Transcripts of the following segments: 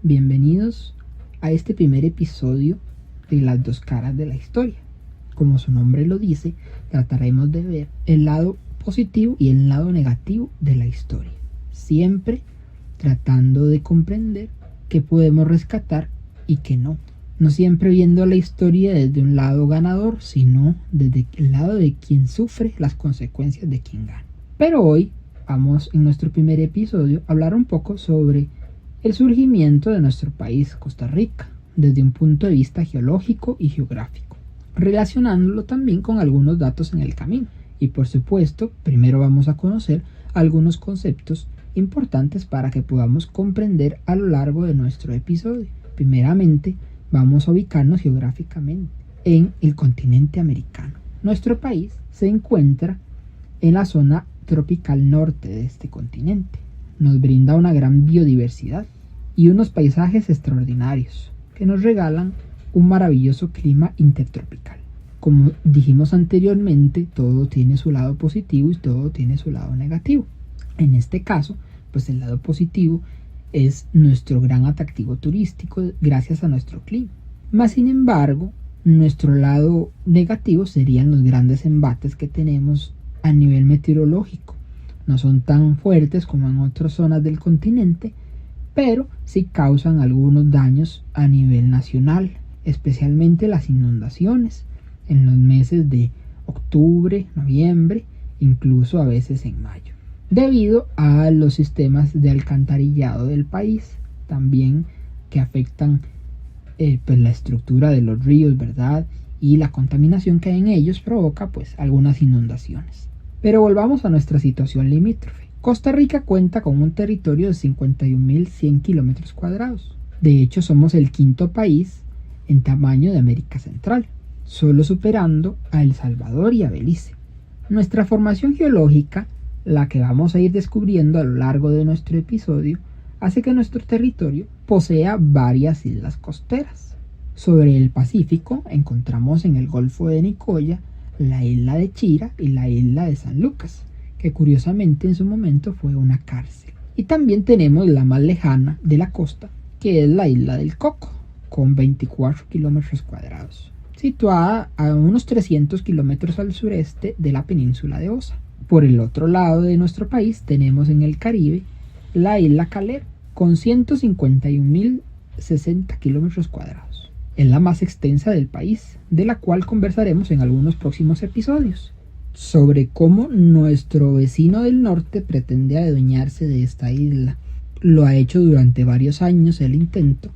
Bienvenidos a este primer episodio de Las dos caras de la historia. Como su nombre lo dice, trataremos de ver el lado positivo y el lado negativo de la historia, siempre tratando de comprender qué podemos rescatar y qué no. No siempre viendo la historia desde un lado ganador, sino desde el lado de quien sufre las consecuencias de quien gana. Pero hoy vamos, en nuestro primer episodio, a hablar un poco sobre el surgimiento de nuestro país, Costa Rica, desde un punto de vista geológico y geográfico, relacionándolo también con algunos datos en el camino. Y por supuesto, primero vamos a conocer algunos conceptos importantes para que podamos comprender a lo largo de nuestro episodio. Primeramente, vamos a ubicarnos geográficamente en el continente americano. Nuestro país se encuentra en la zona tropical norte de este continente. Nos brinda una gran biodiversidad y unos paisajes extraordinarios que nos regalan un maravilloso clima intertropical. Como dijimos anteriormente, todo tiene su lado positivo y todo tiene su lado negativo. En este caso, pues el lado positivo es nuestro gran atractivo turístico gracias a nuestro clima. Mas sin embargo, nuestro lado negativo serían los grandes embates que tenemos a nivel meteorológico. No son tan fuertes como en otras zonas del continente, pero sí causan algunos daños a nivel nacional, especialmente las inundaciones en los meses de octubre, noviembre, incluso a veces en mayo, debido a los sistemas de alcantarillado del país, también que afectan pues la estructura de los ríos, ¿verdad? Y la contaminación que hay en ellos provoca pues algunas inundaciones. Pero volvamos a nuestra situación limítrofe. Costa Rica cuenta con un territorio de 51.100 kilómetros cuadrados. De hecho, somos el quinto país en tamaño de América Central, solo superando a El Salvador y a Belice. Nuestra formación geológica, la que vamos a ir descubriendo a lo largo de nuestro episodio, hace que nuestro territorio posea varias islas costeras. Sobre el Pacífico encontramos en el Golfo de Nicoya la isla de Chira y la isla de San Lucas, que curiosamente en su momento fue una cárcel. Y también tenemos la más lejana de la costa, que es la isla del Coco, con 24 kilómetros cuadrados, situada a unos 300 kilómetros al sureste de la península de Osa. Por el otro lado de nuestro país tenemos en el Caribe la isla Calero, con 151.060 kilómetros cuadrados. Es la más extensa del país, de la cual conversaremos en algunos próximos episodios, sobre cómo nuestro vecino del norte pretende adueñarse de esta isla. Lo ha hecho durante varios años el intento,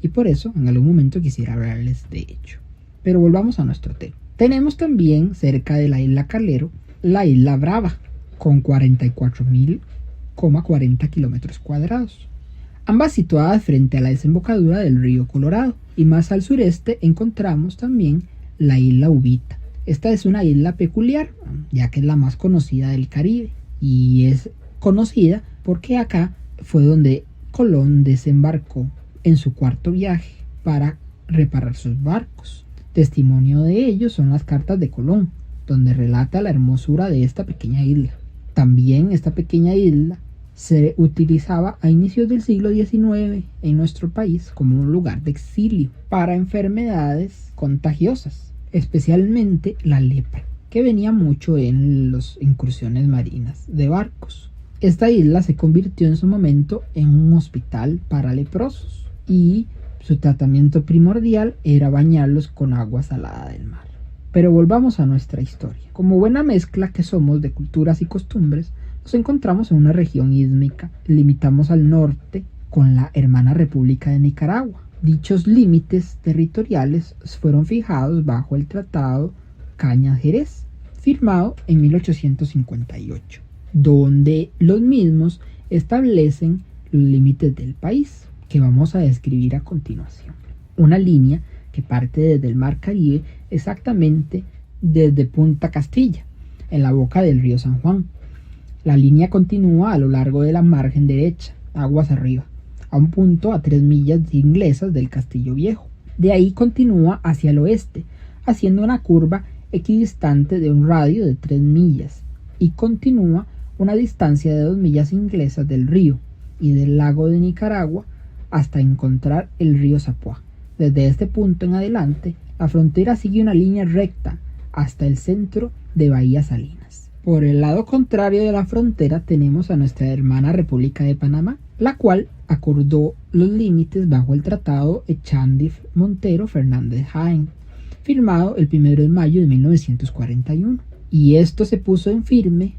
y por eso en algún momento quisiera hablarles de ello. Pero volvamos a nuestro tema. Tenemos también cerca de la isla Calero la isla Brava, con 44.040 kilómetros cuadrados, ambas situadas frente a la desembocadura del río Colorado. Y más al sureste encontramos también la isla Uvita. Esta es una isla peculiar, ya que es la más conocida del Caribe, y es conocida porque acá fue donde Colón desembarcó en su cuarto viaje para reparar sus barcos. Testimonio de ello son las cartas de Colón, donde relata la hermosura de esta pequeña isla. También esta pequeña isla se utilizaba a inicios del siglo XIX en nuestro país como un lugar de exilio para enfermedades contagiosas, especialmente la lepra, que venía mucho en las incursiones marinas de barcos. Esta isla se convirtió en su momento en un hospital para leprosos y su tratamiento primordial era bañarlos con agua salada del mar. Pero volvamos a nuestra historia. Como buena mezcla que somos de culturas y costumbres, nos encontramos en una región ísmica. Limitamos al norte con la hermana República de Nicaragua. Dichos límites territoriales fueron fijados bajo el Tratado Cañas-Jerez, firmado en 1858, donde los mismos establecen los límites del país, que vamos a describir a continuación. Una línea que parte desde el Mar Caribe, exactamente desde Punta Castilla, en la boca del río San Juan. La línea continúa a lo largo de la margen derecha, aguas arriba, a un punto a 3 millas inglesas del Castillo Viejo. De ahí continúa hacia el oeste, haciendo una curva equidistante de un radio de 3 millas, y continúa una distancia de 2 millas inglesas del río y del lago de Nicaragua hasta encontrar el río Sapua. Desde este punto en adelante, la frontera sigue una línea recta hasta el centro de Bahía Salinas. Por el lado contrario de la frontera tenemos a nuestra hermana República de Panamá, la cual acordó los límites bajo el Tratado Echandiff-Montero Fernández-Jaén, firmado el 1 de mayo de 1941. Y esto se puso en firme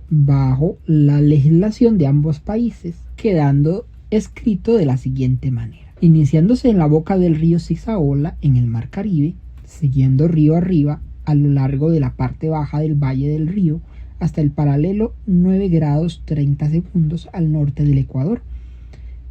bajo la legislación de ambos países, quedando escrito de la siguiente manera: iniciándose en la boca del río Sisaola en el Mar Caribe, siguiendo río arriba a lo largo de la parte baja del valle del río hasta el paralelo 9 grados 30 segundos al norte del Ecuador.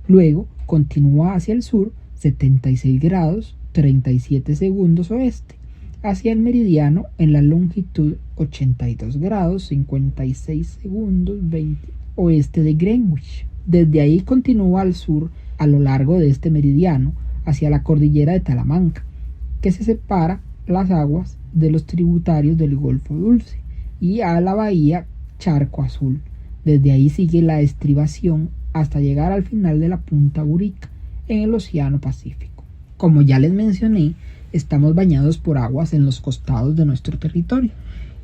Luego continúa hacia el sur 76 grados 37 segundos oeste, hacia el meridiano en la longitud 82 grados 56 segundos 20 oeste de Greenwich. Desde ahí continúa al sur a lo largo de este meridiano hacia la cordillera de Talamanca, que se separa las aguas de los tributarios del Golfo Dulce, y a la bahía Charco Azul. Desde ahí sigue la estribación hasta llegar al final de la punta Burica en el Océano Pacífico. Como ya les mencioné, estamos bañados por aguas en los costados de nuestro territorio,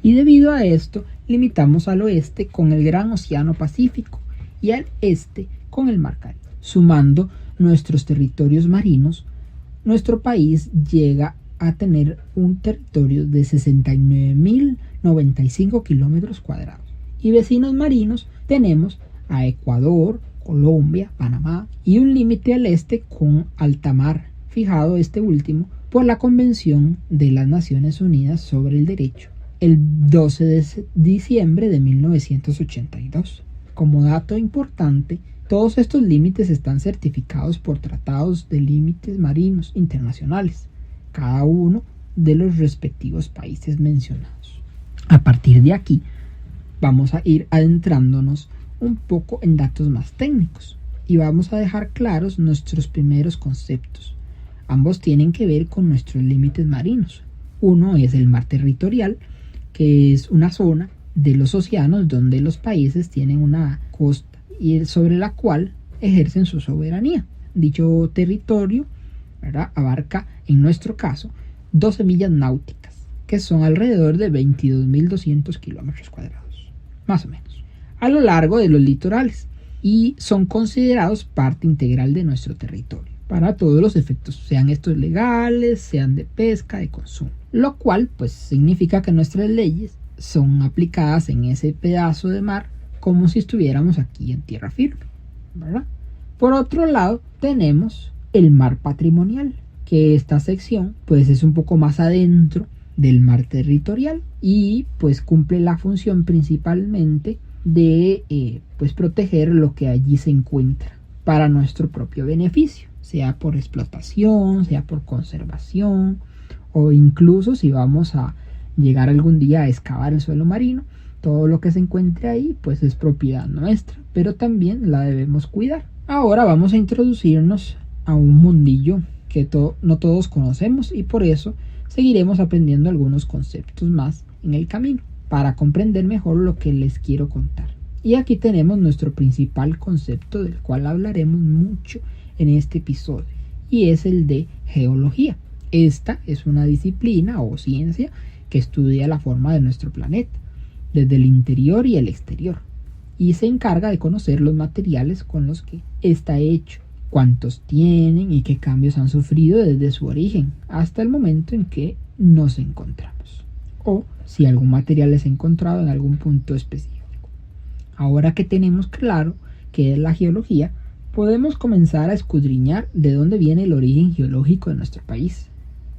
y debido a esto limitamos al oeste con el Gran Océano Pacífico y al este con el Mar Caribe. Sumando nuestros territorios marinos, nuestro país llega a tener un territorio de 69.095 kilómetros cuadrados. Y vecinos marinos tenemos a Ecuador, Colombia, Panamá y un límite al este con alta mar, fijado este último por la Convención de las Naciones Unidas sobre el Derecho, el 12 de diciembre de 1982. Como dato importante, todos estos límites están certificados por tratados de límites marinos internacionales, cada uno de los respectivos países mencionados. A partir de aquí, vamos a ir adentrándonos un poco en datos más técnicos y vamos a dejar claros nuestros primeros conceptos. Ambos tienen que ver con nuestros límites marinos. Uno es el mar territorial, que es una zona de los océanos donde los países tienen una costa y sobre la cual ejercen su soberanía. Dicho territorio, ¿verdad?, abarca, en nuestro caso, 12 millas náuticas, que son alrededor de 22.200 kilómetros cuadrados, más o menos, a lo largo de los litorales, y son considerados parte integral de nuestro territorio, para todos los efectos, sean estos legales, sean de pesca, de consumo, lo cual pues significa que nuestras leyes son aplicadas en ese pedazo de mar como si estuviéramos aquí en tierra firme, ¿verdad? Por otro lado, tenemos el mar patrimonial, que esta sección pues es un poco más adentro del mar territorial y pues cumple la función principalmente de pues proteger lo que allí se encuentra para nuestro propio beneficio, sea por explotación, sea por conservación, o incluso si vamos a llegar algún día a excavar el suelo marino, todo lo que se encuentre ahí pues es propiedad nuestra, pero también la debemos cuidar. Ahora vamos a introducirnos a un mundillo que no todos conocemos, y por eso seguiremos aprendiendo algunos conceptos más en el camino para comprender mejor lo que les quiero contar. Y aquí tenemos nuestro principal concepto, del cual hablaremos mucho en este episodio, y es el de geología. Esta es una disciplina o ciencia que estudia la forma de nuestro planeta, desde el interior y el exterior, y se encarga de conocer los materiales con los que está hecho, cuántos tienen y qué cambios han sufrido desde su origen hasta el momento en que nos encontramos, o si algún material es encontrado en algún punto específico. Ahora que tenemos claro qué es la geología, podemos comenzar a escudriñar de dónde viene el origen geológico de nuestro país.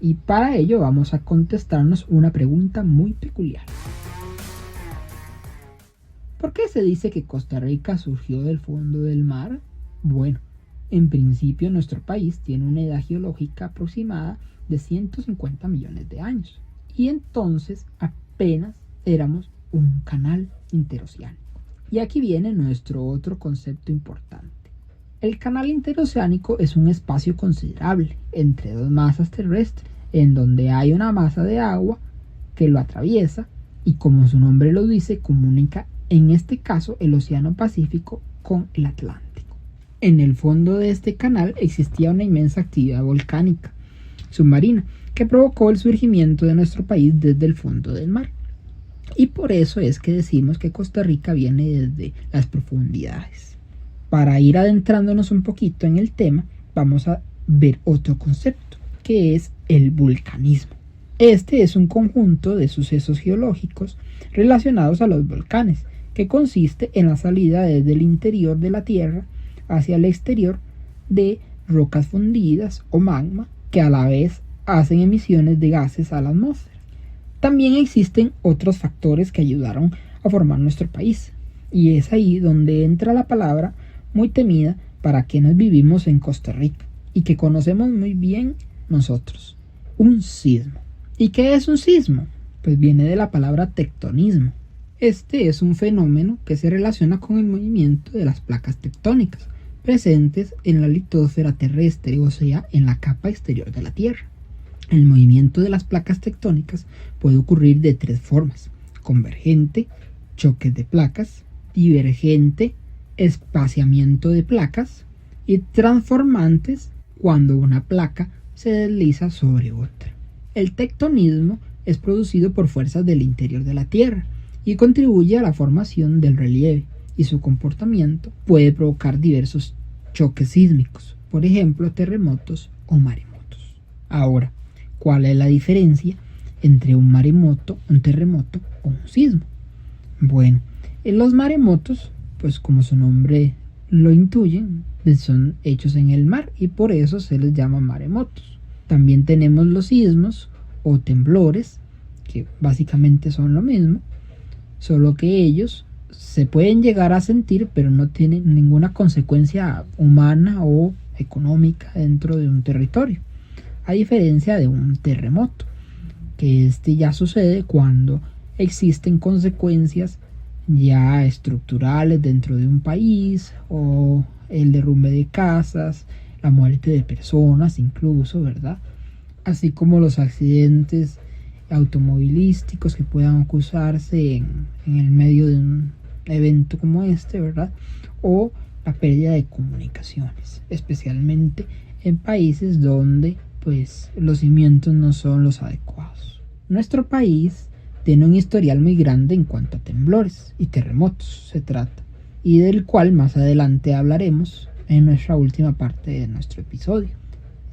Y para ello vamos a contestarnos una pregunta muy peculiar. ¿Por qué se dice que Costa Rica surgió del fondo del mar? Bueno, en principio nuestro país tiene una edad geológica aproximada de 150 millones de años. Y entonces apenas éramos un canal interoceánico. Y aquí viene nuestro otro concepto importante. El canal interoceánico es un espacio considerable entre dos masas terrestres, en donde hay una masa de agua que lo atraviesa y, como su nombre lo dice, comunica en este caso el Océano Pacífico con el Atlántico. En el fondo de este canal existía una inmensa actividad volcánica submarina que provocó el surgimiento de nuestro país desde el fondo del mar. Y por eso es que decimos que Costa Rica viene desde las profundidades. Para ir adentrándonos un poquito en el tema, vamos a ver otro concepto, que es el vulcanismo. Este es un conjunto de sucesos geológicos relacionados a los volcanes, que consiste en la salida desde el interior de la Tierra hacia el exterior de rocas fundidas o magma, que a la vez hacen emisiones de gases a la atmósfera. También existen otros factores que ayudaron a formar nuestro país, y es ahí donde entra la palabra muy temida para quienes vivimos en Costa Rica y que conocemos muy bien nosotros: un sismo. ¿Y qué es un sismo? Pues viene de la palabra tectonismo. Este es un fenómeno que se relaciona con el movimiento de las placas tectónicas presentes en la litosfera terrestre, o sea, en la capa exterior de la Tierra. El movimiento de las placas tectónicas puede ocurrir de tres formas: convergente, choques de placas; divergente, espaciamiento de placas; y transformantes, cuando una placa se desliza sobre otra. El tectonismo es producido por fuerzas del interior de la Tierra y contribuye a la formación del relieve, y su comportamiento puede provocar diversos choques sísmicos, por ejemplo, terremotos o maremotos. Ahora, ¿cuál es la diferencia entre un maremoto, un terremoto o un sismo? Bueno, en los maremotos, pues como su nombre lo intuye, son hechos en el mar y por eso se les llama maremotos. También tenemos los sismos o temblores, que básicamente son lo mismo, solo que ellos se pueden llegar a sentir, pero no tienen ninguna consecuencia humana o económica dentro de un territorio, a diferencia de un terremoto, que ya sucede cuando existen consecuencias ya estructurales dentro de un país, o el derrumbe de casas, la muerte de personas incluso, ¿verdad? Así como los accidentes automovilísticos que puedan ocultarse en el medio de un evento como este, ¿verdad? O la pérdida de comunicaciones, especialmente en países donde pues los cimientos no son los adecuados. Nuestro país tiene un historial muy grande en cuanto a temblores y terremotos se trata, y del cual más adelante hablaremos en nuestra última parte de nuestro episodio.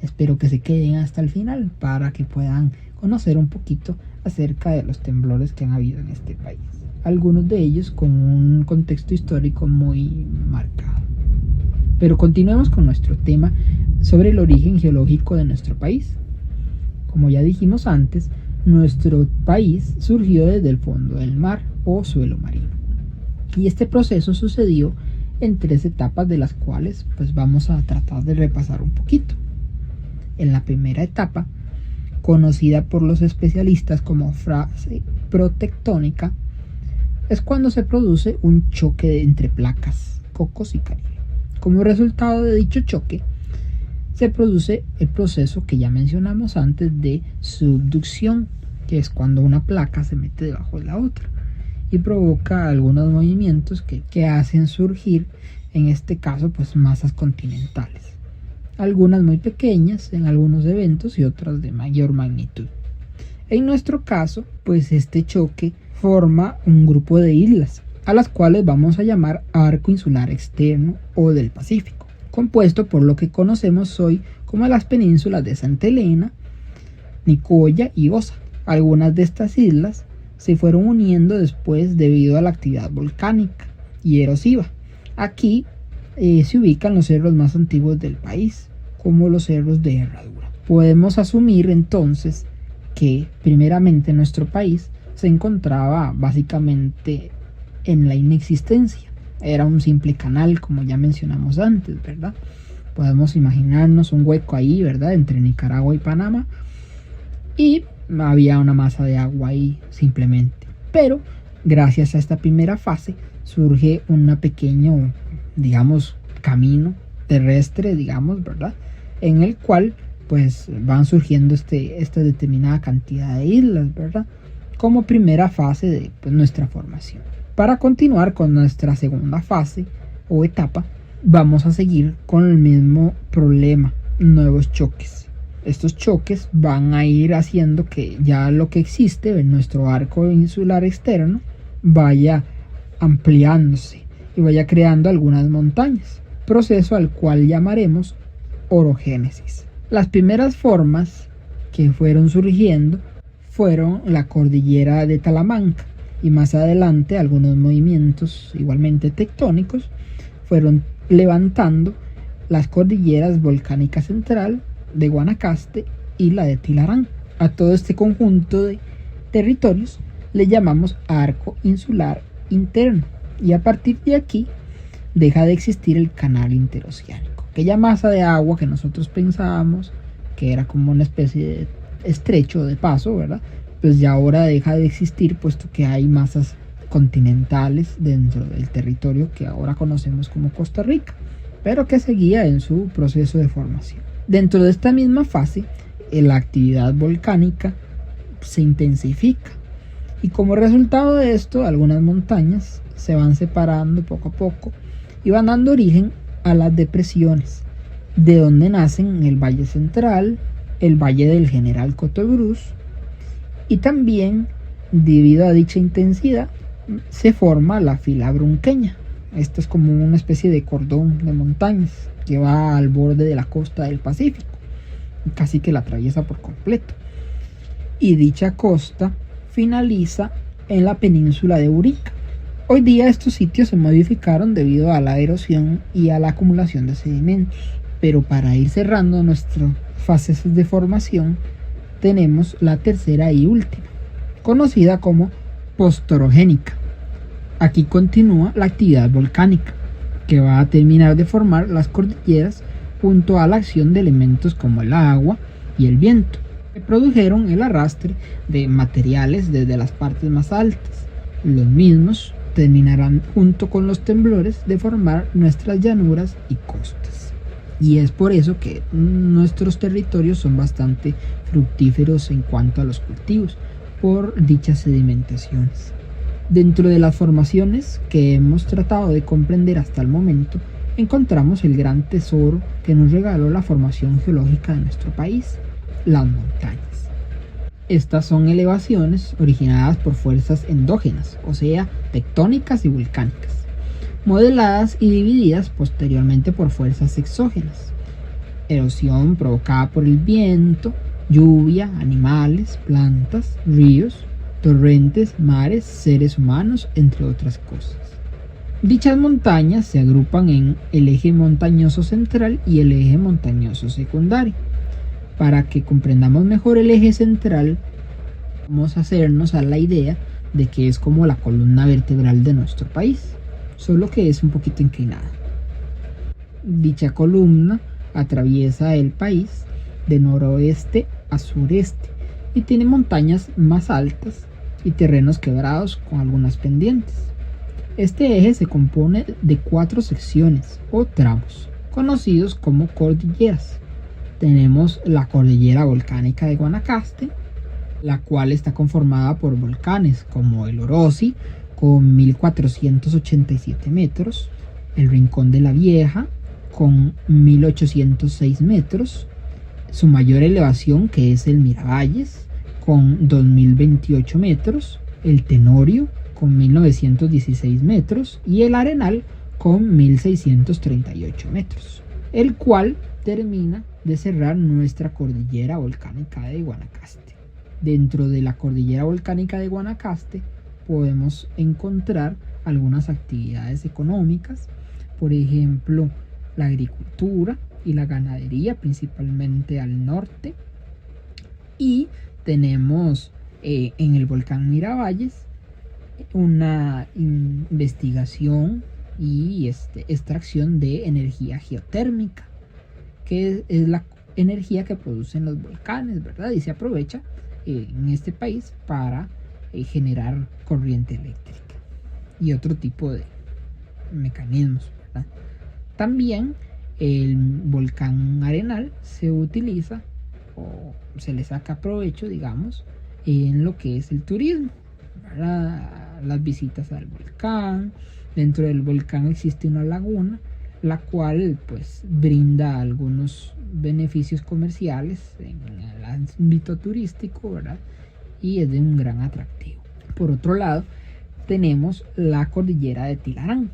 Espero que se queden hasta el final para que puedan conocer un poquito acerca de los temblores que han habido en este país, algunos de ellos con un contexto histórico muy marcado. Pero continuemos con nuestro tema sobre el origen geológico de nuestro país. Como ya dijimos antes, nuestro país surgió desde el fondo del mar o suelo marino, y este proceso sucedió en tres etapas, de las cuales pues vamos a tratar de repasar un poquito. En la primera etapa, conocida por los especialistas como fase protectónica, es cuando se produce un choque entre placas Cocos y Caribe. Como resultado de dicho choque, se produce el proceso que ya mencionamos antes de subducción, que es cuando una placa se mete debajo de la otra y provoca algunos movimientos que hacen surgir, en este caso, pues masas continentales, algunas muy pequeñas en algunos eventos y otras de mayor magnitud. En nuestro caso, pues este choque forma un grupo de islas, a las cuales vamos a llamar arco insular externo o del Pacífico, compuesto por lo que conocemos hoy como las penínsulas de Santa Elena, Nicoya y Osa. Algunas de estas islas se fueron uniendo después debido a la actividad volcánica y erosiva. Aquí se ubican los cerros más antiguos del país, como los cerros de Herradura. Podemos asumir entonces que primeramente nuestro país se encontraba básicamente en la inexistencia. Era un simple canal, como ya mencionamos antes, ¿verdad? Podemos imaginarnos un hueco ahí, ¿verdad?, entre Nicaragua y Panamá, y había una masa de agua ahí simplemente. Pero gracias a esta primera fase surge un pequeño, digamos, camino terrestre, digamos, ¿verdad?, en el cual pues van surgiendo esta determinada cantidad de islas, ¿verdad?, como primera fase de pues, nuestra formación. Para continuar con nuestra segunda fase o etapa, vamos a seguir con el mismo problema, nuevos choques. Estos choques van a ir haciendo que ya lo que existe en nuestro arco insular externo vaya ampliándose y vaya creando algunas montañas, proceso al cual llamaremos orogénesis. Las primeras formas que fueron surgiendo fueron la cordillera de Talamanca, y más adelante algunos movimientos igualmente tectónicos fueron levantando las cordilleras volcánica central de Guanacaste y la de Tilarán. A todo este conjunto de territorios le llamamos arco insular interno, y a partir de aquí deja de existir el canal interoceánico. Aquella masa de agua que nosotros pensábamos que era como una especie de estrecho de paso, ¿verdad? Pues ya ahora deja de existir, puesto que hay masas continentales dentro del territorio que ahora conocemos como Costa Rica, pero que seguía en su proceso de formación. Dentro de esta misma fase, la actividad volcánica se intensifica, y como resultado de esto, algunas montañas se van separando poco a poco y van dando origen a las depresiones, de donde nacen el Valle Central, el Valle del General Cotobruz, y también, debido a dicha intensidad, se forma la fila brunqueña. Esto es como una especie de cordón de montañas que va al borde de la costa del Pacífico, casi que la atraviesa por completo. Y dicha costa finaliza en la península de Urica. Hoy día estos sitios se modificaron debido a la erosión y a la acumulación de sedimentos. Pero para ir cerrando nuestras fases de formación, tenemos la tercera y última, conocida como postorogénica. Aquí continúa la actividad volcánica, que va a terminar de formar las cordilleras junto a la acción de elementos como el agua y el viento, que produjeron el arrastre de materiales desde las partes más altas. Los mismos terminarán junto con los temblores de formar nuestras llanuras y costas. Y es por eso que nuestros territorios son bastante fructíferos en cuanto a los cultivos, por dichas sedimentaciones. Dentro de las formaciones que hemos tratado de comprender hasta el momento, encontramos el gran tesoro que nos regaló la formación geológica de nuestro país, las montañas. Estas son elevaciones originadas por fuerzas endógenas, o sea, tectónicas y volcánicas, modeladas y divididas posteriormente por fuerzas exógenas: erosión provocada por el viento, lluvia, animales, plantas, ríos, torrentes, mares, seres humanos, entre otras cosas. Dichas montañas se agrupan en el eje montañoso central y el eje montañoso secundario. Para que comprendamos mejor el eje central, vamos a hacernos a la idea de que es como la columna vertebral de nuestro país, solo que es un poquito inclinada. Dicha columna atraviesa el país de noroeste a sureste y tiene montañas más altas y terrenos quebrados con algunas pendientes. Este eje se compone de 4 secciones o tramos, conocidos como cordilleras. Tenemos la cordillera volcánica de Guanacaste, la cual está conformada por volcanes como el Orosi con 1487 metros, el Rincón de la Vieja con 1806 metros, su mayor elevación, que es el Miravalles, con 2028 metros, el Tenorio con 1916 metros y el Arenal con 1638 metros, el cual termina de cerrar nuestra cordillera volcánica de Guanacaste. Dentro de la cordillera volcánica de Guanacaste podemos encontrar algunas actividades económicas, por ejemplo, la agricultura y la ganadería, principalmente al norte, y tenemos en el volcán Miravalles una investigación y extracción de energía geotérmica, que es la energía que producen los volcanes, ¿verdad? Y se aprovecha en este país para generar corriente eléctrica y otro tipo de mecanismos, ¿verdad? También el volcán Arenal se utiliza o se le saca provecho, digamos, en lo que es el turismo, ¿verdad? Las visitas al volcán. Dentro del volcán existe una laguna, la cual pues brinda algunos beneficios comerciales en el ámbito turístico, ¿verdad? Y es de un gran atractivo. Por otro lado, tenemos la cordillera de Tilarán,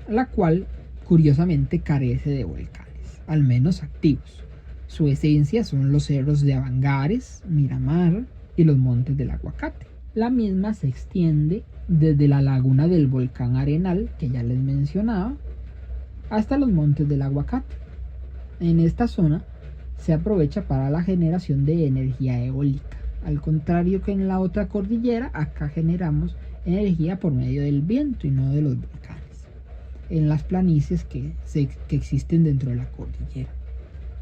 la cual curiosamente carece de volcanes, al menos activos. Su esencia son los cerros de Avangares, Miramar y los montes del Aguacate. La misma se extiende desde la laguna del volcán Arenal, que ya les mencionaba, hasta los montes del Aguacate. En esta zona se aprovecha para la generación de energía eólica. Al contrario que en la otra cordillera, acá generamos energía por medio del viento y no de los volcanes, en las planicies que existen dentro de la cordillera,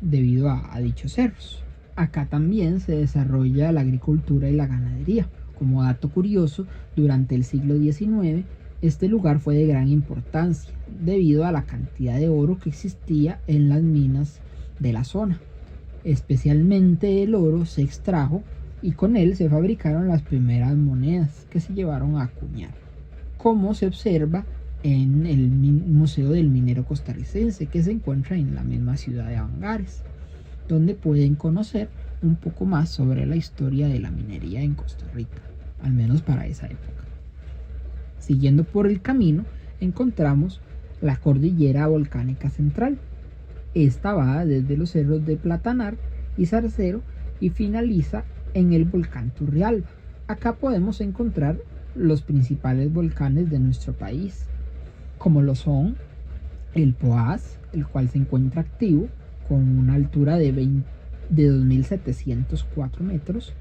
debido a dichos cerros. Acá también se desarrolla la agricultura y la ganadería. Como dato curioso, durante el siglo XIX, este lugar fue de gran importancia, debido a la cantidad de oro que existía en las minas de la zona. Especialmente el oro se extrajo y con él se fabricaron las primeras monedas que se llevaron a acuñar, como se observa en el Museo del Minero Costarricense, que se encuentra en la misma ciudad de Avangares, donde pueden conocer un poco más sobre la historia de la minería en Costa Rica, al menos para esa época. Siguiendo por el camino, encontramos la cordillera volcánica central. Esta va desde los cerros de Platanar y Zarcero y finaliza en el volcán Turrialba. Acá podemos encontrar los principales volcanes de nuestro país, como lo son el Poás, el cual se encuentra activo con una altura de 2.704 metros,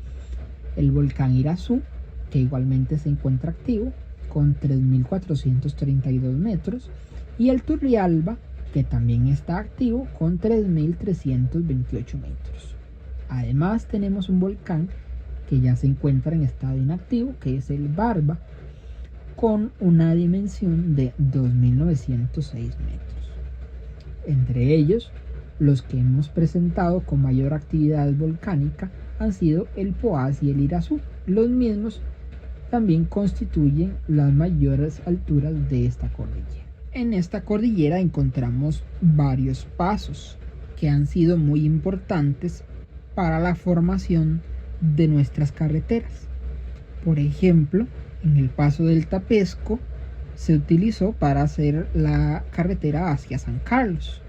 el volcán Irazú, que igualmente se encuentra activo con 3.432 metros, y el Turrialba, que también está activo con 3.328 metros. Además tenemos un volcán que ya se encuentra en estado inactivo, que es el Barba, con una dimensión de 2.906 metros. Entre ellos, los que hemos presentado con mayor actividad volcánica han sido el Poás y el Irazú. Los mismos también constituyen las mayores alturas de esta cordillera. En esta cordillera encontramos varios pasos que han sido muy importantes para la formación de nuestras carreteras. Por ejemplo, en el paso del Tapesco se utilizó para hacer la carretera hacia San Carlos.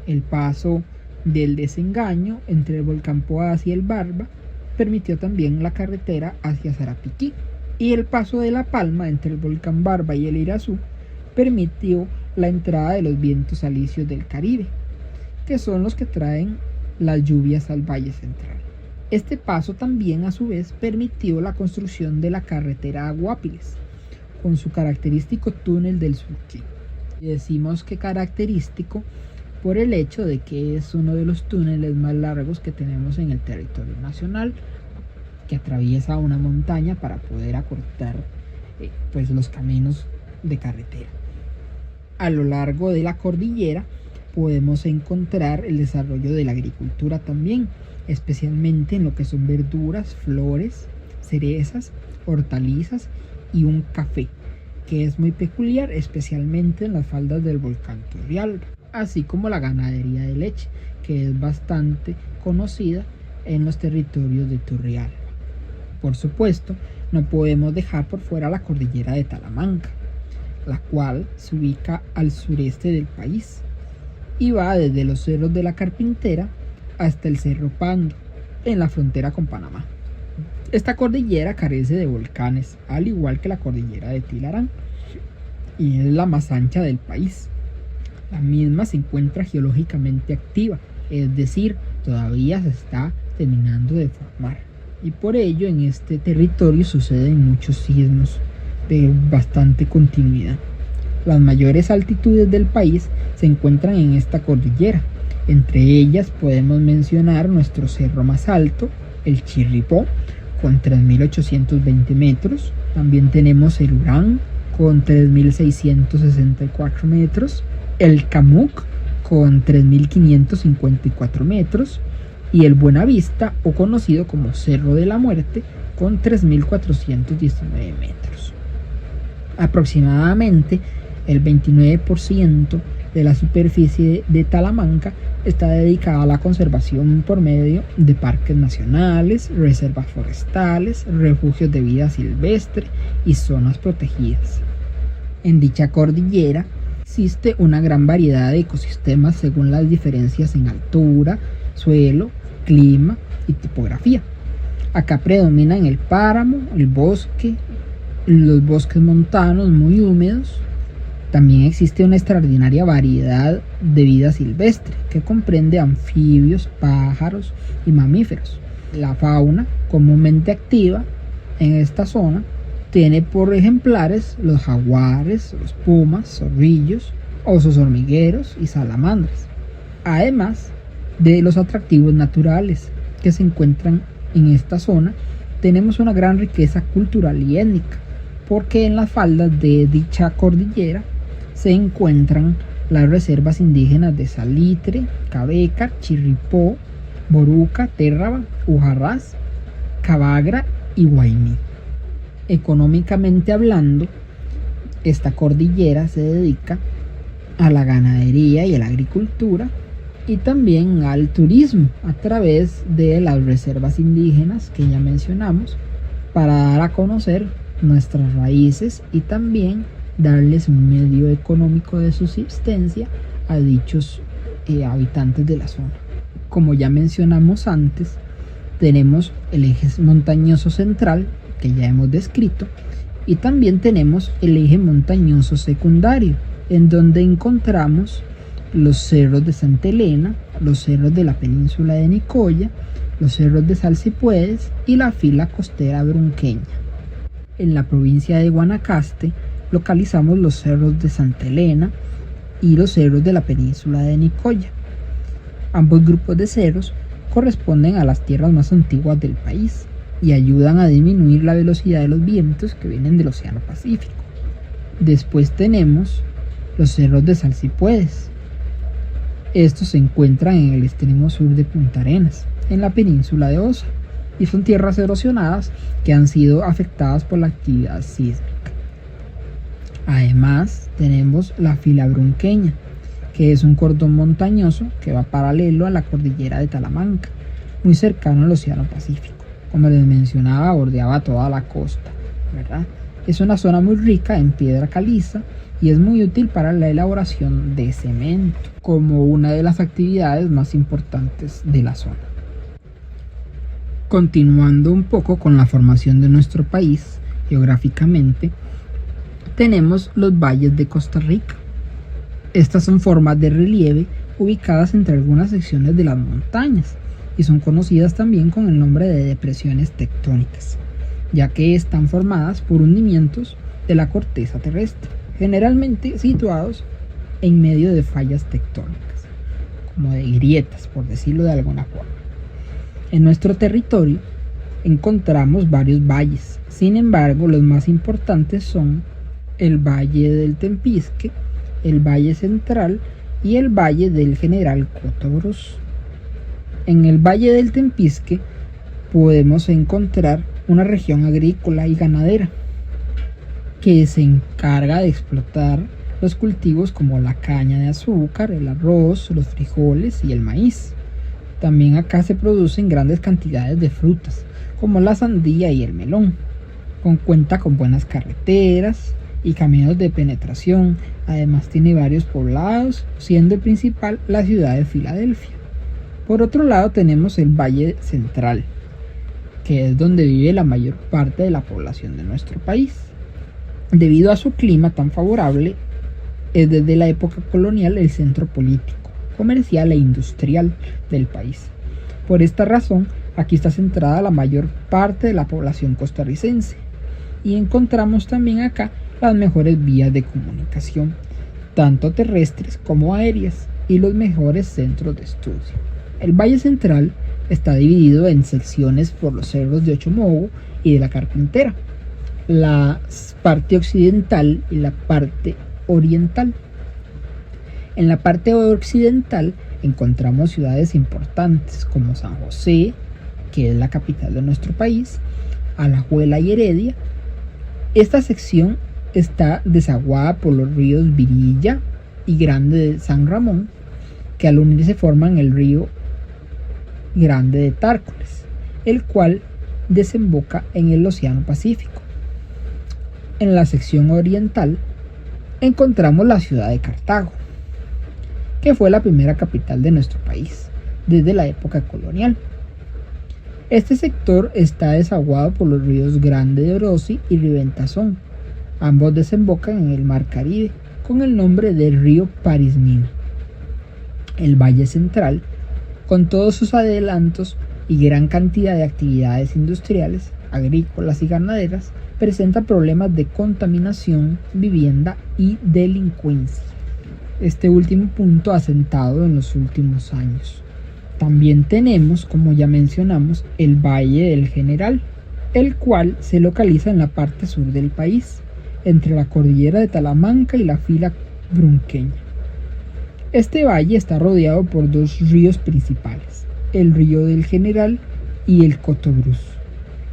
El paso del Desengaño entre el volcán Poás y el Barba permitió también la carretera hacia Sarapiquí. Y el paso de La Palma entre el volcán Barba y el Irazú permitió la entrada de los vientos alisios del Caribe, que son los que traen las lluvias al Valle Central. Este paso también a su vez permitió la construcción de la carretera a Guápiles, con su característico túnel del Surquí. Y decimos que característico por el hecho de que es uno de los túneles más largos que tenemos en el territorio nacional, que atraviesa una montaña para poder acortar pues los caminos de carretera. A lo largo de la cordillera podemos encontrar el desarrollo de la agricultura también, especialmente en lo que son verduras, flores, cerezas, hortalizas y un café, que es muy peculiar, especialmente en las faldas del volcán Turrialba, así como la ganadería de leche, que es bastante conocida en los territorios de Turrialba. Por supuesto, no podemos dejar por fuera la cordillera de Talamanca, la cual se ubica al sureste del país y va desde los cerros de la Carpintera hasta el Cerro Pando, en la frontera con Panamá. Esta cordillera carece de volcanes, al igual que la cordillera de Tilarán, y es la más ancha del país. La misma se encuentra geológicamente activa, es decir, todavía se está terminando de formar. Y por ello en este territorio suceden muchos sismos de bastante continuidad. Las mayores altitudes del país se encuentran en esta cordillera. Entre ellas podemos mencionar nuestro cerro más alto, el Chirripó, con 3.820 metros. También tenemos el Urán, con 3.664 metros. El Camuc, con 3.554 metros. Y el Buenavista, o conocido como Cerro de la Muerte, con 3.419 metros. Aproximadamente el 29% de la superficie de Talamanca está dedicada a la conservación por medio de parques nacionales, reservas forestales, refugios de vida silvestre y zonas protegidas. En dicha cordillera existe una gran variedad de ecosistemas según las diferencias en altura, suelo, clima y topografía. Acá predominan el páramo, el bosque, los bosques montanos muy húmedos. También existe una extraordinaria variedad de vida silvestre que comprende anfibios, pájaros y mamíferos. La fauna comúnmente activa en esta zona tiene por ejemplares los jaguares, los pumas, zorrillos, osos hormigueros y salamandras. Además de los atractivos naturales que se encuentran en esta zona, tenemos una gran riqueza cultural y étnica, porque en las faldas de dicha cordillera se encuentran las reservas indígenas de Salitre, Cabecar, Chirripó, Boruca, Térraba, Ujarrás, Cabagra y Guayní. Económicamente hablando, esta cordillera se dedica a la ganadería y a la agricultura y también al turismo a través de las reservas indígenas que ya mencionamos, para dar a conocer nuestras raíces y también darles un medio económico de subsistencia a dichos habitantes de la zona. Como ya mencionamos antes, tenemos el eje montañoso central que ya hemos descrito, y también tenemos el eje montañoso secundario, en donde encontramos los cerros de Santa Elena, los cerros de la península de Nicoya, los cerros de Salsipuedes y la fila costera brunqueña. En la provincia de Guanacaste localizamos los cerros de Santa Elena y los cerros de la península de Nicoya. Ambos grupos de cerros corresponden a las tierras más antiguas del país y ayudan a disminuir la velocidad de los vientos que vienen del Océano Pacífico. Después tenemos los cerros de Salsipuedes. Estos se encuentran en el extremo sur de Punta Arenas, en la península de Osa, y son tierras erosionadas que han sido afectadas por la actividad sísmica. Además, tenemos la fila brunqueña, que es un cordón montañoso que va paralelo a la cordillera de Talamanca, muy cercano al Océano Pacífico. Como les mencionaba, bordeaba toda la costa, ¿verdad? Es una zona muy rica en piedra caliza y es muy útil para la elaboración de cemento, como una de las actividades más importantes de la zona. Continuando un poco con la formación de nuestro país, geográficamente, tenemos los valles de Costa Rica. Estas son formas de relieve ubicadas entre algunas secciones de las montañas y son conocidas también con el nombre de depresiones tectónicas, ya que están formadas por hundimientos de la corteza terrestre, generalmente situados en medio de fallas tectónicas, como de grietas, por decirlo de alguna forma. En nuestro territorio encontramos varios valles, sin embargo los más importantes son el Valle del Tempisque, el Valle Central y el Valle del General Cotobruz. En el Valle del Tempisque podemos encontrar una región agrícola y ganadera que se encarga de explotar los cultivos como la caña de azúcar, el arroz, los frijoles y el maíz. También acá se producen grandes cantidades de frutas como la sandía y el melón. Cuenta con buenas carreteras y caminos de penetración. Además tiene varios poblados, siendo el principal la ciudad de Filadelfia. Por otro lado tenemos el Valle Central, que es donde vive la mayor parte de la población de nuestro país. Debido a su clima tan favorable, es desde la época colonial el centro político, comercial e industrial del país. Por esta razón, aquí está centrada la mayor parte de la población costarricense y encontramos también acá las mejores vías de comunicación, tanto terrestres como aéreas, y los mejores centros de estudio. El Valle Central está dividido en secciones por los cerros de Ochomogo y de la Carpintera, la parte occidental y la parte oriental. En la parte occidental encontramos ciudades importantes como San José, que es la capital de nuestro país, Alajuela y Heredia. Esta sección está desaguada por los ríos Virilla, y Grande de San Ramón, que al unirse forman el río Grande de Tárcoles, el cual desemboca en el Océano Pacífico. En la sección oriental encontramos la ciudad de Cartago, que fue la primera capital de nuestro país desde la época colonial. Este sector está desaguado por los ríos Grande de Orosi y Riventazón. Ambos desembocan en el Mar Caribe con el nombre de río Parismina. El Valle Central, con todos sus adelantos y gran cantidad de actividades industriales, agrícolas y ganaderas, presenta problemas de contaminación, vivienda y delincuencia. Este último punto asentado en los últimos años. También tenemos, como ya mencionamos, el Valle del General, el cual se localiza en la parte sur del país, entre la cordillera de Talamanca y la fila brunqueña. Este valle está rodeado por dos ríos principales, el río del General y el Cotobruz,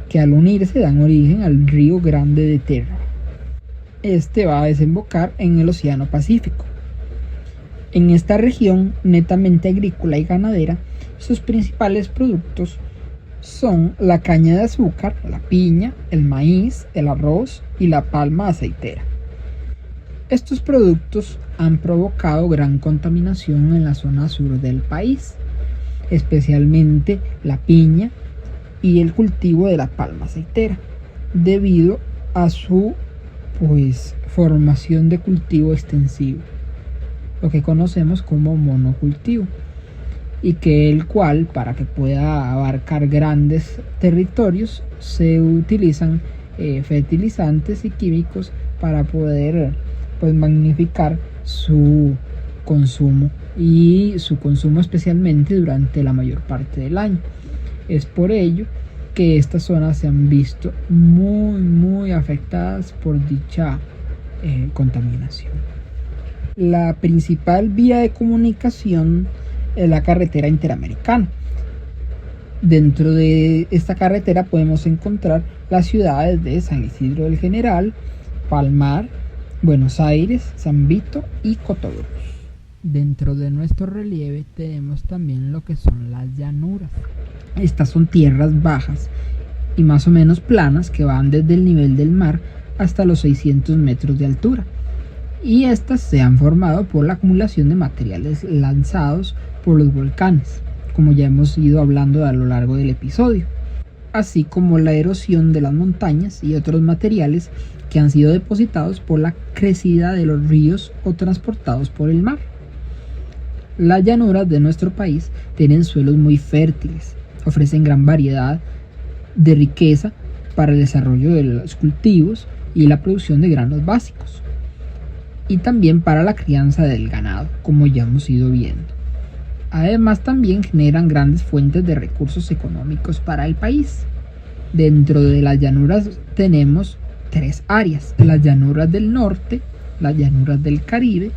que al unirse dan origen al río Grande de Terra. Este va a desembocar en el Océano Pacífico. En esta región netamente agrícola y ganadera, sus principales productos son la caña de azúcar, la piña, el maíz, el arroz y la palma aceitera. Estos productos han provocado gran contaminación en la zona sur del país, especialmente la piña y el cultivo de la palma aceitera, debido a su formación de cultivo extensivo, lo que conocemos como monocultivo, y que el cual, para que pueda abarcar grandes territorios, se utilizan fertilizantes y químicos para poder magnificar su consumo, y su consumo especialmente durante la mayor parte del año. Es por ello que estas zonas se han visto muy afectadas por dicha contaminación. La principal vía de comunicación es la carretera interamericana. Dentro de esta carretera podemos encontrar las ciudades de San Isidro del General, Palmar, Buenos Aires, San Vito y Cotobruz. Dentro de nuestro relieve tenemos también lo que son las llanuras. Estas son tierras bajas y más o menos planas que van desde el nivel del mar hasta los 600 metros de altura, y estas se han formado por la acumulación de materiales lanzados por los volcanes, como ya hemos ido hablando a lo largo del episodio, así como la erosión de las montañas y otros materiales que han sido depositados por la crecida de los ríos o transportados por el mar. Las llanuras de nuestro país tienen suelos muy fértiles, ofrecen gran variedad de riqueza para el desarrollo de los cultivos y la producción de granos básicos, y también para la crianza del ganado, como ya hemos ido viendo. Además, también generan grandes fuentes de recursos económicos para el país. Dentro de las llanuras tenemos tres áreas: las llanuras del norte, las llanuras del Caribe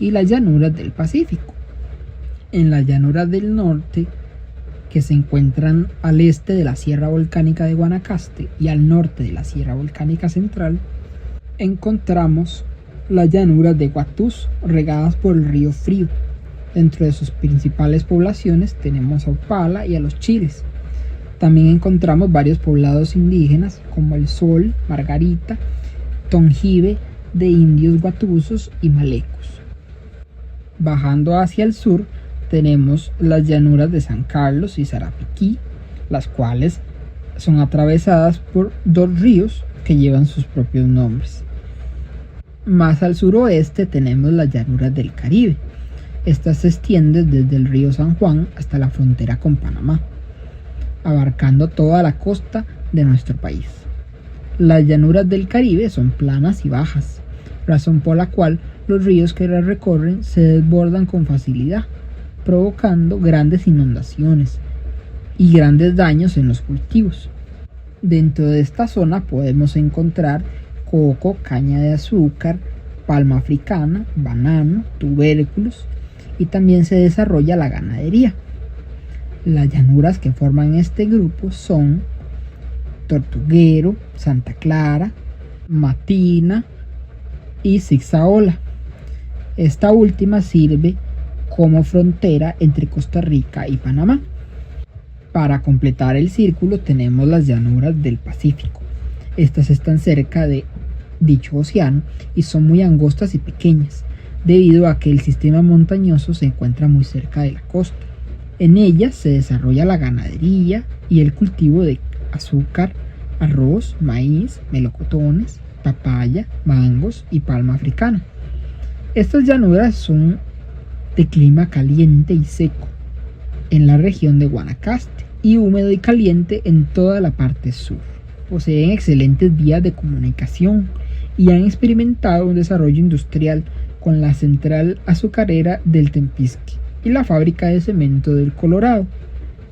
y las llanuras del Pacífico. En las llanuras del norte, que se encuentran al este de la Sierra Volcánica de Guanacaste y al norte de la Sierra Volcánica Central, encontramos las llanuras de Guatús, regadas por el río Frío. Dentro de sus principales poblaciones tenemos a Upala y a los Chiles. También encontramos varios poblados indígenas como el Sol, Margarita, Tongibe, de indios guatusos y malecos. Bajando hacia el sur tenemos las llanuras de San Carlos y Sarapiquí, las cuales son atravesadas por dos ríos que llevan sus propios nombres. Más al suroeste tenemos las llanuras del Caribe. Estas se extienden desde el río San Juan hasta la frontera con Panamá, abarcando toda la costa de nuestro país. Las llanuras del Caribe son planas y bajas, razón por la cual los ríos que las recorren se desbordan con facilidad, provocando grandes inundaciones y grandes daños en los cultivos. Dentro de esta zona podemos encontrar coco, caña de azúcar, palma africana, banano, tubérculos, y también se desarrolla la ganadería. Las llanuras que forman este grupo son Tortuguero, Santa Clara, Matina y Zigzaola. Esta última sirve como frontera entre Costa Rica y Panamá. Para completar el círculo tenemos las llanuras del Pacífico. Estas están cerca de dicho océano y son muy angostas y pequeñas, debido a que el sistema montañoso se encuentra muy cerca de la costa. En ellas se desarrolla la ganadería y el cultivo de azúcar, arroz, maíz, melocotones, papaya, mangos y palma africana. Estas llanuras son de clima caliente y seco en la región de Guanacaste y húmedo y caliente en toda la parte sur. Poseen excelentes vías de comunicación y han experimentado un desarrollo industrial con la central azucarera del Tempisque y la fábrica de cemento del Colorado.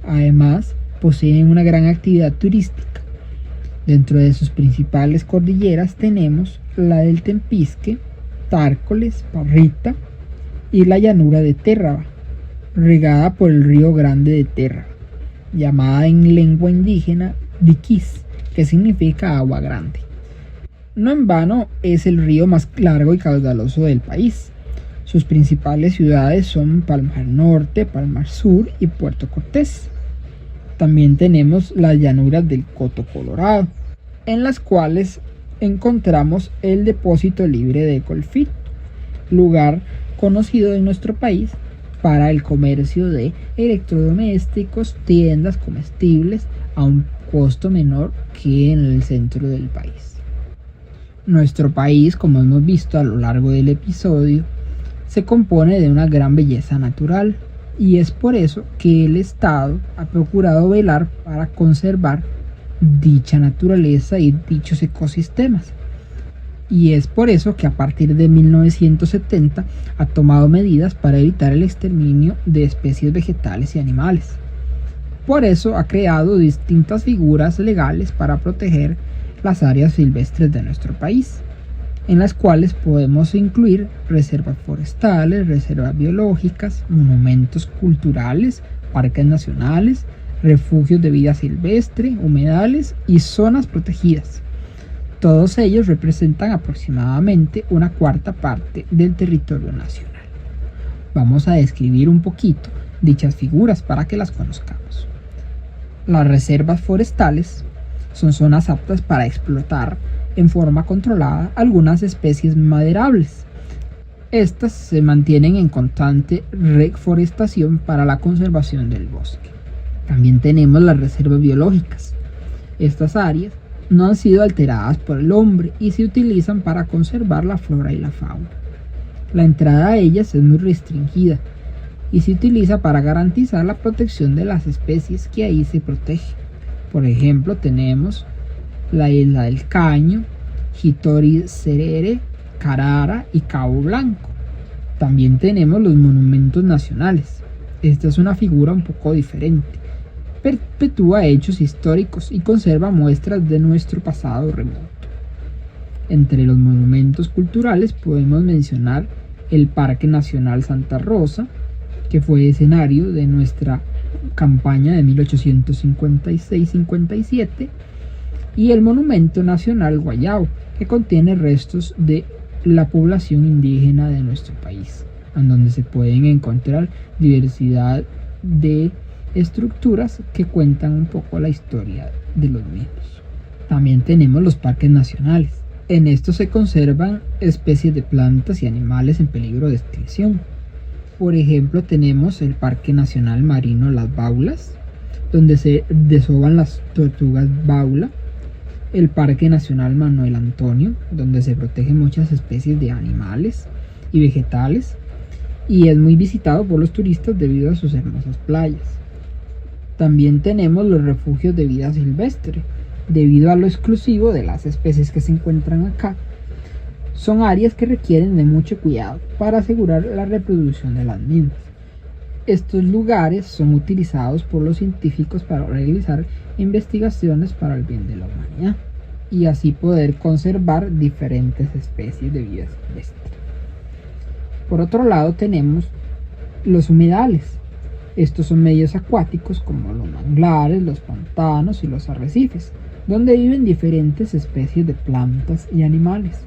Además, poseen una gran actividad turística. Dentro de sus principales cordilleras tenemos la del Tempisque, Tárcoles, Parrita y la llanura de Térraba, regada por el río Grande de Térraba, llamada en lengua indígena Diquís, que significa agua grande. No en vano es el río más largo y caudaloso del país. Sus principales ciudades son Palmar Norte, Palmar Sur y Puerto Cortés. También tenemos las llanuras del Coto Colorado, en las cuales encontramos el depósito libre de Colfito, lugar conocido en nuestro país para el comercio de electrodomésticos, tiendas comestibles a un costo menor que en el centro del país. Nuestro país, como hemos visto a lo largo del episodio, se compone de una gran belleza natural y es por eso que el Estado ha procurado velar para conservar dicha naturaleza y dichos ecosistemas. Y es por eso que a partir de 1970 ha tomado medidas para evitar el exterminio de especies vegetales y animales. Por eso ha creado distintas figuras legales para proteger las áreas silvestres de nuestro país, en las cuales podemos incluir reservas forestales, reservas biológicas, monumentos culturales, parques nacionales, refugios de vida silvestre, humedales y zonas protegidas. Todos ellos representan aproximadamente una cuarta parte del territorio nacional. Vamos a describir un poquito dichas figuras para que las conozcamos. Las reservas forestales son zonas aptas para explotar en forma controlada algunas especies maderables. Estas se mantienen en constante reforestación para la conservación del bosque. También tenemos las reservas biológicas. Estas áreas no han sido alteradas por el hombre y se utilizan para conservar la flora y la fauna. La entrada a ellas es muy restringida y se utiliza para garantizar la protección de las especies que ahí se protegen. Por ejemplo, tenemos la isla del Caño, Hitori Serere, Carara y Cabo Blanco. También tenemos los monumentos nacionales. Esta es una figura un poco diferente. Perpetúa hechos históricos y conserva muestras de nuestro pasado remoto. Entre los monumentos culturales podemos mencionar el Parque Nacional Santa Rosa, que fue escenario de nuestra campaña de 1856-57, y el Monumento Nacional Guayabo, que contiene restos de la población indígena de nuestro país, en donde se pueden encontrar diversidad de estructuras que cuentan un poco la historia de los mismos. También tenemos los parques nacionales. En estos se conservan especies de plantas y animales en peligro de extinción. Por ejemplo, tenemos el Parque Nacional Marino Las Baulas, donde se desovan las tortugas baula, el Parque Nacional Manuel Antonio, donde se protegen muchas especies de animales y vegetales, y es muy visitado por los turistas debido a sus hermosas playas. También tenemos los refugios de vida silvestre, debido a lo exclusivo de las especies que se encuentran acá. Son áreas que requieren de mucho cuidado para asegurar la reproducción de las mismas. Estos lugares son utilizados por los científicos para realizar investigaciones para el bien de la humanidad y así poder conservar diferentes especies de vida silvestre. Por otro lado tenemos los humedales. Estos son medios acuáticos como los manglares, los pantanos y los arrecifes, donde viven diferentes especies de plantas y animales.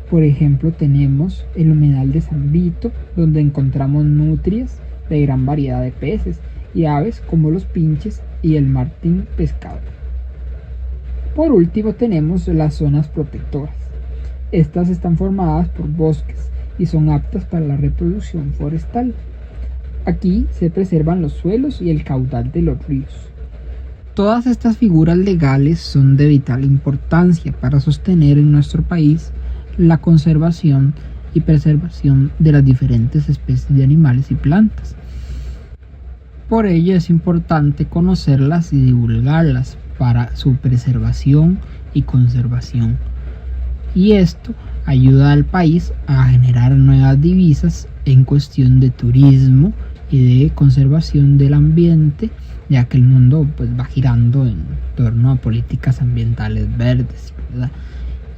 Por ejemplo, tenemos el humedal de San Vito, donde encontramos nutrias de gran variedad de peces y aves como los pinches y el martín pescador. Por último, tenemos las zonas protectoras. Estas están formadas por bosques y son aptas para la reproducción forestal. Aquí se preservan los suelos y el caudal de los ríos. Todas estas figuras legales son de vital importancia para sostener en nuestro país la conservación y preservación de las diferentes especies de animales y plantas. Por ello es importante conocerlas y divulgarlas para su preservación y conservación. Y esto ayuda al país a generar nuevas divisas en cuestión de turismo y de conservación del ambiente, ya que el mundo pues va girando en torno a políticas ambientales verdes, ¿verdad?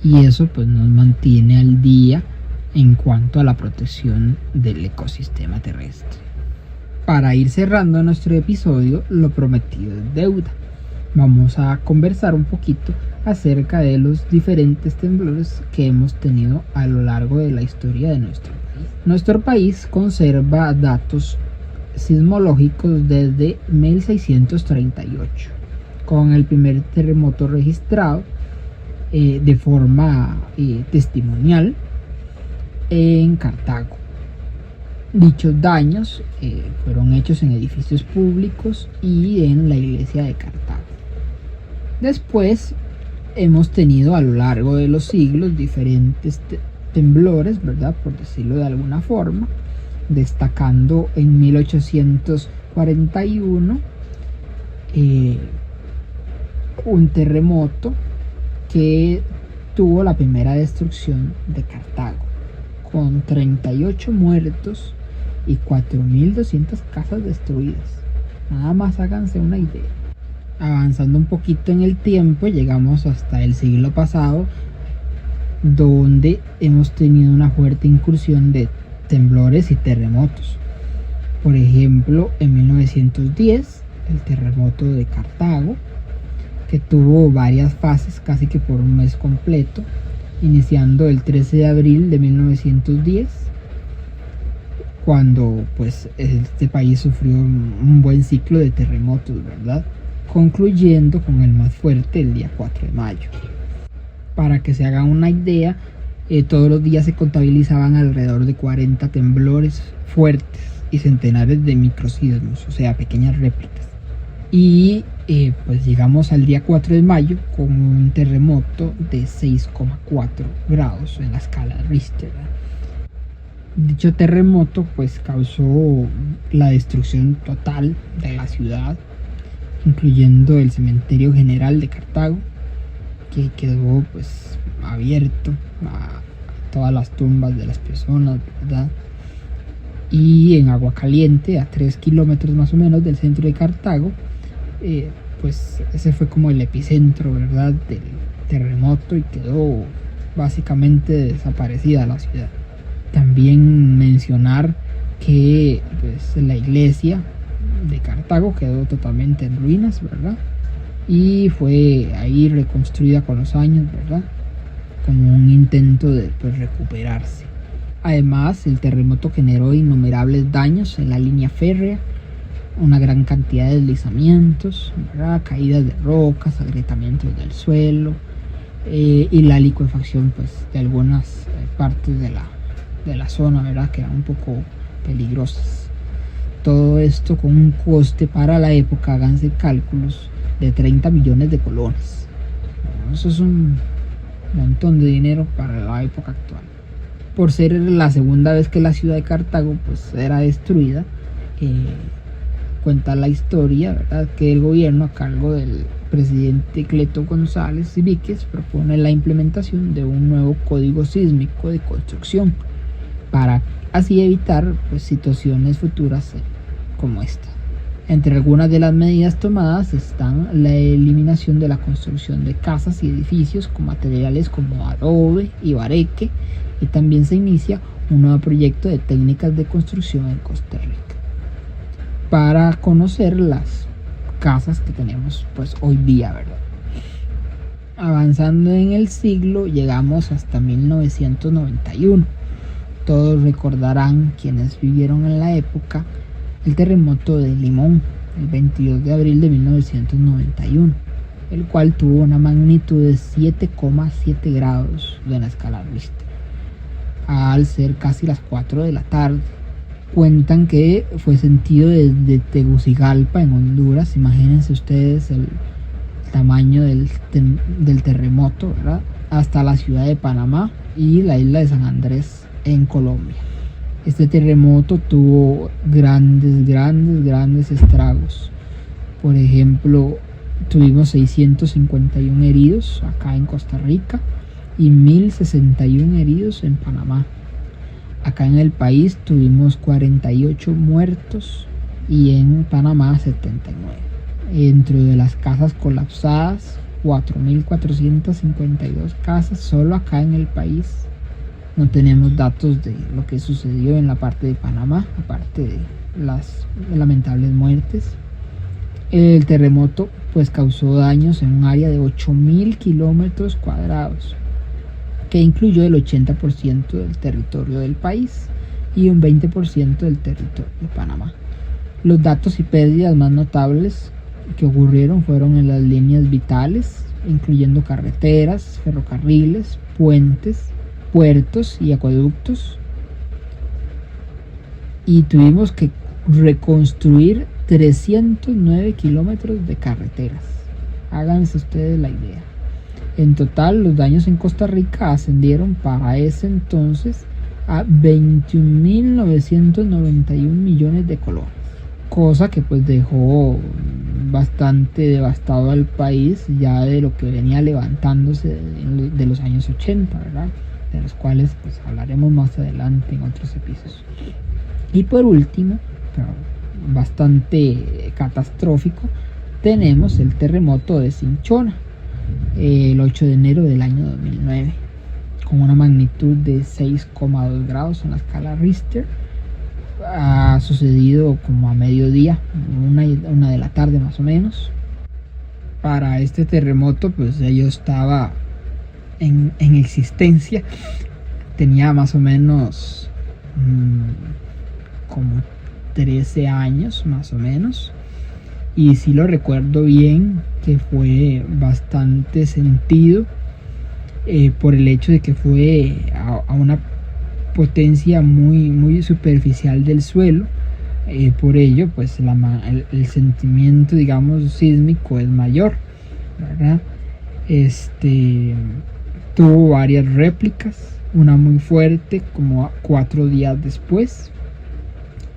Y eso pues nos mantiene al día en cuanto a la protección del ecosistema terrestre. Para ir cerrando nuestro episodio, lo prometido es deuda. Vamos a conversar un poquito acerca de los diferentes temblores que hemos tenido a lo largo de la historia de nuestro país. Nuestro país conserva datos sismológicos desde 1638, con el primer terremoto registrado de forma testimonial en Cartago. Dichos daños fueron hechos en edificios públicos y en la iglesia de Cartago. Después hemos tenido a lo largo de los siglos diferentes temblores, ¿verdad? Por decirlo de alguna forma, destacando en 1841 un terremoto que tuvo la primera destrucción de Cartago, con 38 muertos y 4.200 casas destruidas. Nada más háganse una idea. Avanzando un poquito en el tiempo, llegamos hasta el siglo pasado, donde hemos tenido una fuerte incursión de temblores y terremotos. Por ejemplo, en 1910, el terremoto de Cartago, que tuvo varias fases casi que por un mes completo, iniciando el 13 de abril de 1910, cuando pues este país sufrió un buen ciclo de terremotos, ¿verdad? Concluyendo con el más fuerte el día 4 de mayo. Para que se hagan una idea, todos los días se contabilizaban alrededor de 40 temblores fuertes y centenares de microsismos, o sea, pequeñas réplicas. Y pues llegamos al día 4 de mayo con un terremoto de 6,4 grados en la escala de Richter. Dicho terremoto pues causó la destrucción total de la ciudad, incluyendo el cementerio general de Cartago, que quedó pues abierto a todas las tumbas de las personas, ¿verdad? Y en Aguacaliente, a 3 kilómetros más o menos del centro de Cartago, pues ese fue como el epicentro, ¿verdad?, del terremoto, y quedó básicamente desaparecida la ciudad. También mencionar que pues la iglesia de Cartago quedó totalmente en ruinas, ¿verdad? Y fue ahí reconstruida con los años, ¿verdad? Como un intento de pues recuperarse. Además, el terremoto generó innumerables daños en la línea férrea, una gran cantidad de deslizamientos, ¿verdad?, caídas de rocas, agrietamientos del suelo y la licuefacción pues de algunas partes de la zona, ¿verdad?, que eran un poco peligrosas. Todo esto con un coste para la época, háganse cálculos, de 30 millones de colones. Bueno, eso es un montón de dinero para la época actual. Por ser la segunda vez que la ciudad de Cartago pues era destruida, cuenta la historia, ¿verdad?, que el gobierno, a cargo del presidente Cleto González Víquez, propone la implementación de un nuevo código sísmico de construcción para así evitar pues situaciones futuras como esta. Entre algunas de las medidas tomadas están la eliminación de la construcción de casas y edificios con materiales como adobe y bareque, y también se inicia un nuevo proyecto de técnicas de construcción en Costa Rica para conocer las casas que tenemos pues hoy día, ¿verdad? Avanzando en el siglo, llegamos hasta 1991. Todos recordarán, quienes vivieron en la época, el terremoto de Limón, el 22 de abril de 1991, el cual tuvo una magnitud de 7,7 grados de la escala Richter, al ser casi las 4 de la tarde. Cuentan que fue sentido desde Tegucigalpa, en Honduras. Imagínense ustedes el tamaño del terremoto, ¿verdad?, hasta la ciudad de Panamá y la isla de San Andrés en Colombia. Este terremoto tuvo grandes estragos. Por ejemplo, tuvimos 651 heridos acá en Costa Rica y 1061 heridos en Panamá. Acá en el país tuvimos 48 muertos y en Panamá 79. Dentro de las casas colapsadas, 4.452 casas solo acá en el país. No tenemos datos de lo que sucedió en la parte de Panamá, aparte de las lamentables muertes. El terremoto pues causó daños en un área de 8.000 kilómetros cuadrados, que incluyó el 80% del territorio del país y un 20% del territorio de Panamá. Los datos y pérdidas más notables que ocurrieron fueron en las líneas vitales, incluyendo carreteras, ferrocarriles, puentes, puertos y acueductos. Y tuvimos que reconstruir 309 kilómetros de carreteras. Háganse ustedes la idea. En total, los daños en Costa Rica ascendieron para ese entonces a 21.991 millones de colones, cosa que pues dejó bastante devastado al país, ya de lo que venía levantándose de los años 80, ¿verdad?, de los cuales pues hablaremos más adelante en otros episodios. Y por último, pero bastante catastrófico, tenemos el terremoto de Cinchona, el 8 de enero del año 2009, con una magnitud de 6,2 grados en la escala Richter. Ha sucedido como a mediodía, una de la tarde más o menos. Para este terremoto pues yo estaba en existencia, tenía más o menos como 13 años más o menos, y sí lo recuerdo bien, que fue bastante sentido por el hecho de que fue a una potencia muy superficial del suelo. Por ello pues el sentimiento, digamos, sísmico es mayor, ¿verdad? Tuvo varias réplicas, una muy fuerte como 4 días después,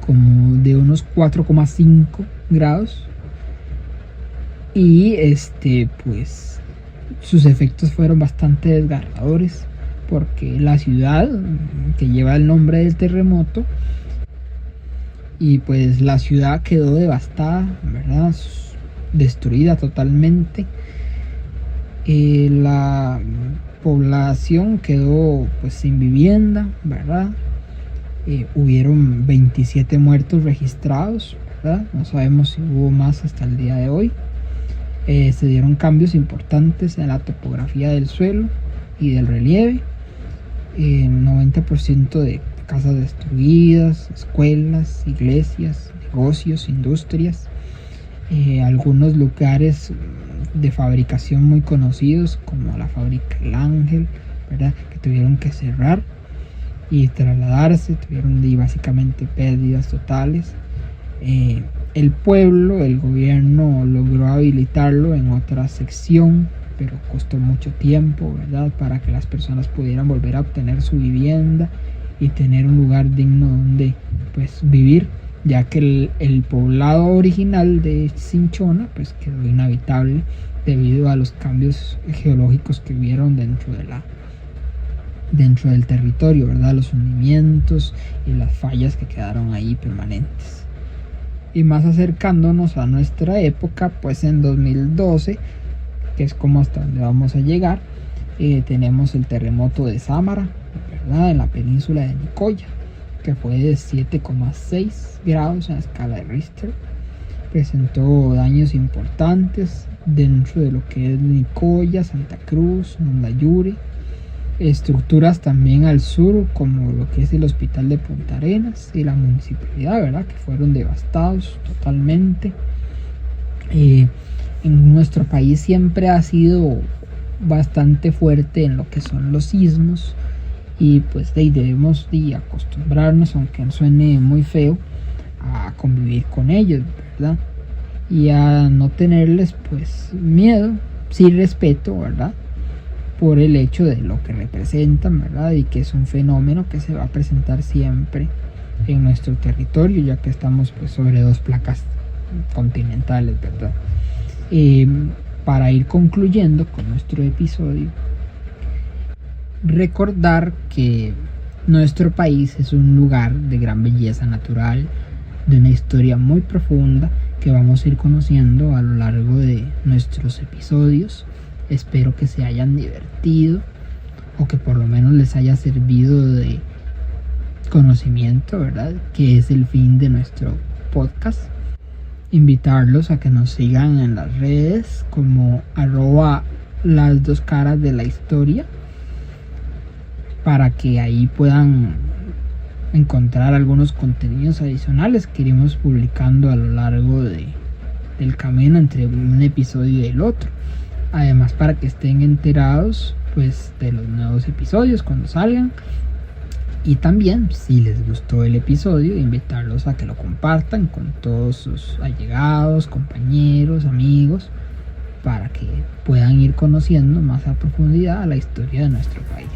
como de unos 4,5 grados, y pues sus efectos fueron bastante desgarradores, porque la ciudad que lleva el nombre del terremoto, y pues la ciudad quedó devastada, ¿verdad?, destruida totalmente. La población quedó pues sin vivienda, ¿verdad? Hubieron 27 muertos registrados, ¿verdad? No sabemos si hubo más hasta el día de hoy. Se dieron cambios importantes en la topografía del suelo y del relieve. 90% de casas destruidas, escuelas, iglesias, negocios, industrias. Algunos lugares de fabricación muy conocidos, como la fábrica El Ángel, ¿verdad?, que tuvieron que cerrar y trasladarse, tuvieron básicamente pérdidas totales. El pueblo, el gobierno logró habilitarlo en otra sección, pero costó mucho tiempo, ¿verdad?, para que las personas pudieran volver a obtener su vivienda y tener un lugar digno donde pues vivir, ya que el poblado original de Cinchona pues quedó inhabitable debido a los cambios geológicos que hubieron dentro del territorio, ¿verdad?, los hundimientos y las fallas que quedaron ahí permanentes. Y más acercándonos a nuestra época, pues en 2012, que es como hasta donde vamos a llegar, tenemos el terremoto de Sámara, ¿verdad?, en la península de Nicoya, que fue de 7,6 grados en la escala de Richter. presentó daños importantes dentro de lo que es Nicoya, Santa Cruz, Nandayure, estructuras también al sur como lo que es el hospital de Punta Arenas y la municipalidad, ¿verdad? Que fueron devastados totalmente. En nuestro país siempre ha sido bastante fuerte en lo que son los sismos y pues debemos de acostumbrarnos, aunque suene muy feo, a convivir con ellos, ¿verdad? Y a no tenerles pues miedo, sí respeto, ¿verdad? Por el hecho de lo que representan, ¿verdad? Y que es un fenómeno que se va a presentar siempre en nuestro territorio, ya que estamos pues sobre 2 placas continentales, ¿verdad? Para ir concluyendo con nuestro episodio, recordar que nuestro país es un lugar de gran belleza natural, de una historia muy profunda que vamos a ir conociendo a lo largo de nuestros episodios. Espero que se hayan divertido o que por lo menos les haya servido de conocimiento, ¿verdad? Que es el fin de nuestro podcast. Invitarlos a que nos sigan en las redes como @las2caras_de_la_historia para que ahí puedan encontrar algunos contenidos adicionales que iremos publicando a lo largo del camino entre un episodio y el otro. Además, para que estén enterados pues de los nuevos episodios cuando salgan. Y también, si les gustó el episodio, invitarlos a que lo compartan con todos sus allegados, compañeros, amigos, para que puedan ir conociendo más a profundidad la historia de nuestro país.